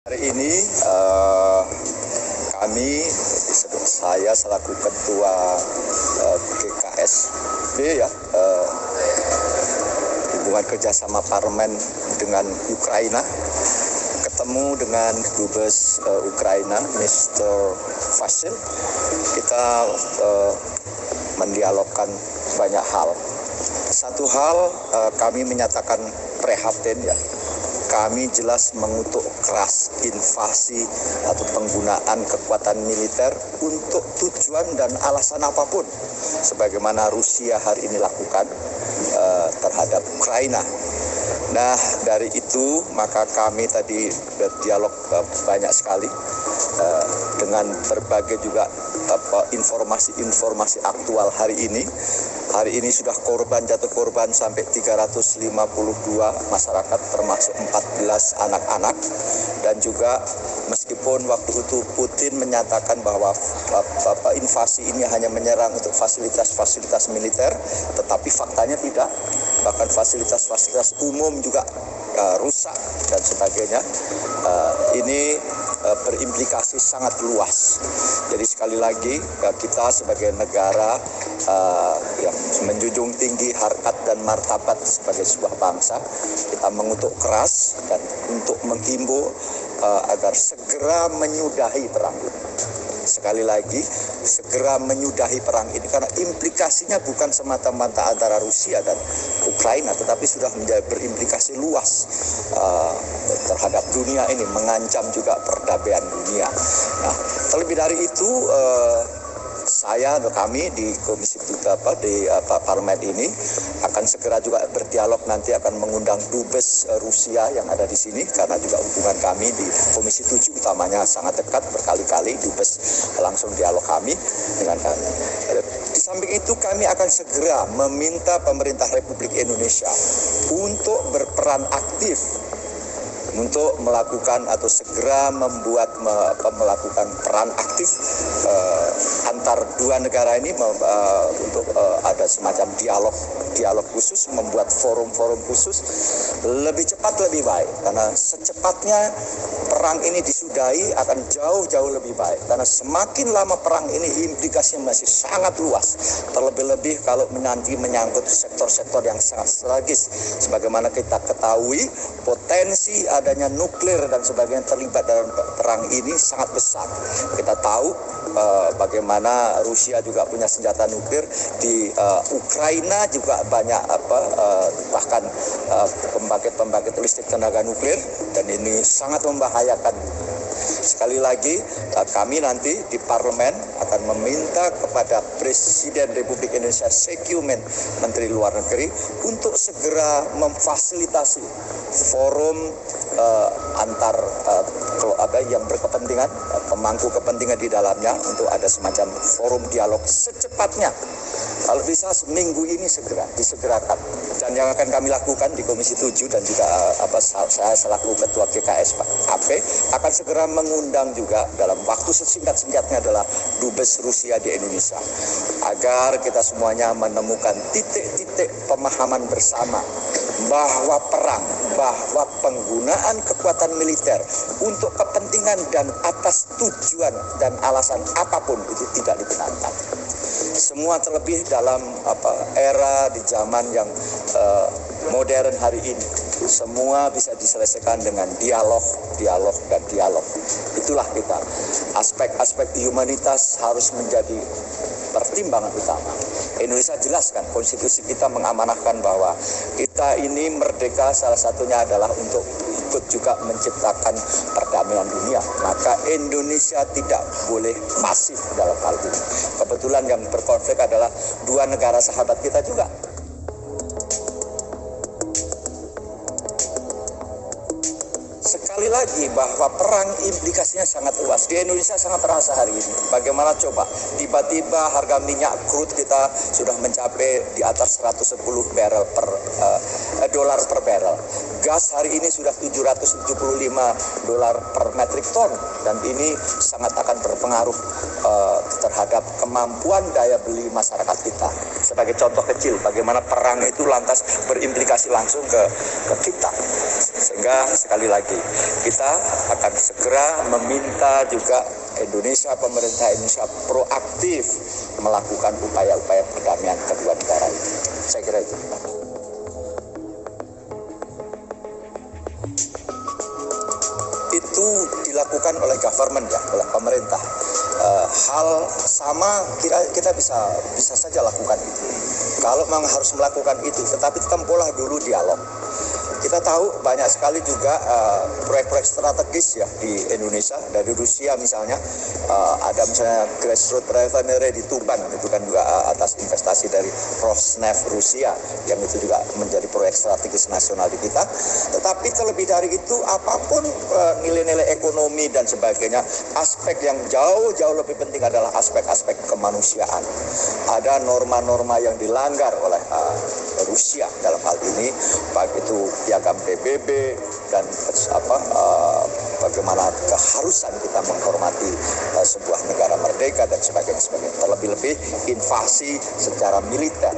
Hari ini saya selaku Ketua GKSB hubungan kerjasama parlemen dengan Ukraina, ketemu dengan Dubes Ukraina, Mr. Vasil. Kita mendialogkan banyak hal. Satu hal kami menyatakan prihatin Kami jelas mengutuk keras invasi atau penggunaan kekuatan militer untuk tujuan dan alasan apapun, sebagaimana Rusia hari ini lakukan terhadap Ukraina. Nah, dari itu maka kami tadi berdialog banyak sekali dengan berbagai juga informasi aktual hari ini. Hari ini sudah jatuh korban sampai 352 masyarakat, termasuk 14 anak-anak. Dan juga meskipun waktu itu Putin menyatakan bahwa invasi ini hanya menyerang untuk fasilitas-fasilitas militer, tetapi faktanya tidak. Bahkan fasilitas-fasilitas umum juga rusak dan sebagainya. Ini berimplikasi sangat luas. Jadi sekali lagi kita sebagai negara yang menjunjung tinggi harkat dan martabat sebagai sebuah bangsa, kita mengutuk keras dan untuk menghimbau agar segera menyudahi perang ini. Sekali lagi, segera menyudahi perang ini karena implikasinya bukan semata-mata antara Rusia dan Ukraina, tetapi sudah berimplikasi luas terhadap dunia ini, mengancam juga perdamaian dunia. Nah, terlebih dari itu, kami di Komisi Parlemen ini akan segera juga berdialog, nanti akan mengundang Dubes Rusia yang ada di sini, karena juga hubungan kami di Komisi 7 utamanya sangat dekat, berkali-kali Dubes langsung dialog kami dengan kami. Di samping itu kami akan segera meminta pemerintah Republik Indonesia untuk berperan aktif untuk melakukan atau segera melakukan peran aktif antar dua negara ini untuk ada semacam dialog khusus, membuat forum-forum khusus lebih cepat lebih baik, karena secepatnya perang ini disudahi akan jauh-jauh lebih baik, karena semakin lama perang ini implikasinya masih sangat luas, terlebih-lebih kalau nanti menyangkut sektor-sektor yang sangat strategis. Sebagaimana kita ketahui, potensi adanya nuklir dan sebagainya terlibat dalam perang ini sangat besar. Kita tahu bagaimana Rusia juga punya senjata nuklir, di Ukraina juga banyak bahkan pembangkit listrik tenaga nuklir, dan ini sangat membahayakan. Sekali lagi kami nanti di parlemen akan meminta kepada Presiden Republik Indonesia selaku Menteri Luar Negeri untuk segera memfasilitasi forum antar yang berkepentingan, pemangku kepentingan di dalamnya, untuk ada semacam forum dialog secepatnya. Kalau bisa seminggu ini disegerakan. Dan yang akan kami lakukan di Komisi 7 dan juga saya selaku Ketua GKS AP akan segera mengundang juga dalam waktu sesingkat-singkatnya adalah Dubes Rusia di Indonesia, agar kita semuanya menemukan titik-titik pemahaman bersama bahwa bahwa penggunaan kekuatan militer untuk kepentingan dan atas tujuan dan alasan apapun itu tidak dibenarkan. Semua terlebih dalam era di zaman yang modern hari ini, semua bisa diselesaikan dengan dialog. Itulah kita. Aspek humanitas harus menjadi pertimbangan utama. Indonesia jelaskan, konstitusi kita mengamanahkan bahwa kita ini merdeka, salah satunya adalah untuk ikut juga menciptakan perdamaian dunia. Maka Indonesia tidak boleh pasif dalam hal ini. Kebetulan yang berkonflik adalah dua negara sahabat kita juga. Sekali lagi bahwa perang implikasinya sangat luas. Di Indonesia sangat terasa hari ini. Bagaimana coba tiba-tiba harga minyak crude kita sudah mencapai di atas 110 dolar per barrel. Gas hari ini sudah 775 dolar per metrik ton, dan ini sangat akan berpengaruh terhadap kemampuan daya beli masyarakat kita. Sebagai contoh kecil bagaimana perang itu lantas berimplikasi langsung ke kita. Sehingga sekali lagi kita akan segera meminta juga pemerintah Indonesia proaktif melakukan upaya-upaya perdamaian kedua negara itu. Saya kira itu. Itu dilakukan oleh government ya, oleh pemerintah. Hal sama kita bisa saja lakukan itu. Kalau memang harus melakukan itu, tetapi tempuhlah dulu dialog. Kita tahu banyak sekali juga proyek-proyek strategis ya di Indonesia. Dari Rusia misalnya, ada misalnya grassroots refinery di Tuban, itu kan juga atas investasi dari Rosneft Rusia, yang itu juga menjadi proyek strategis nasional di kita. Tetapi terlebih dari itu, apapun nilai-nilai ekonomi dan sebagainya, aspek yang jauh lebih penting adalah aspek-aspek kemanusiaan. Ada norma-norma yang dilanggar oleh Rusia dalam hal ini, baik itu piagam PBB dan bagaimana keharusan kita menghormati sebuah negara merdeka dan sebagainya. Terlebih-lebih invasi secara militer.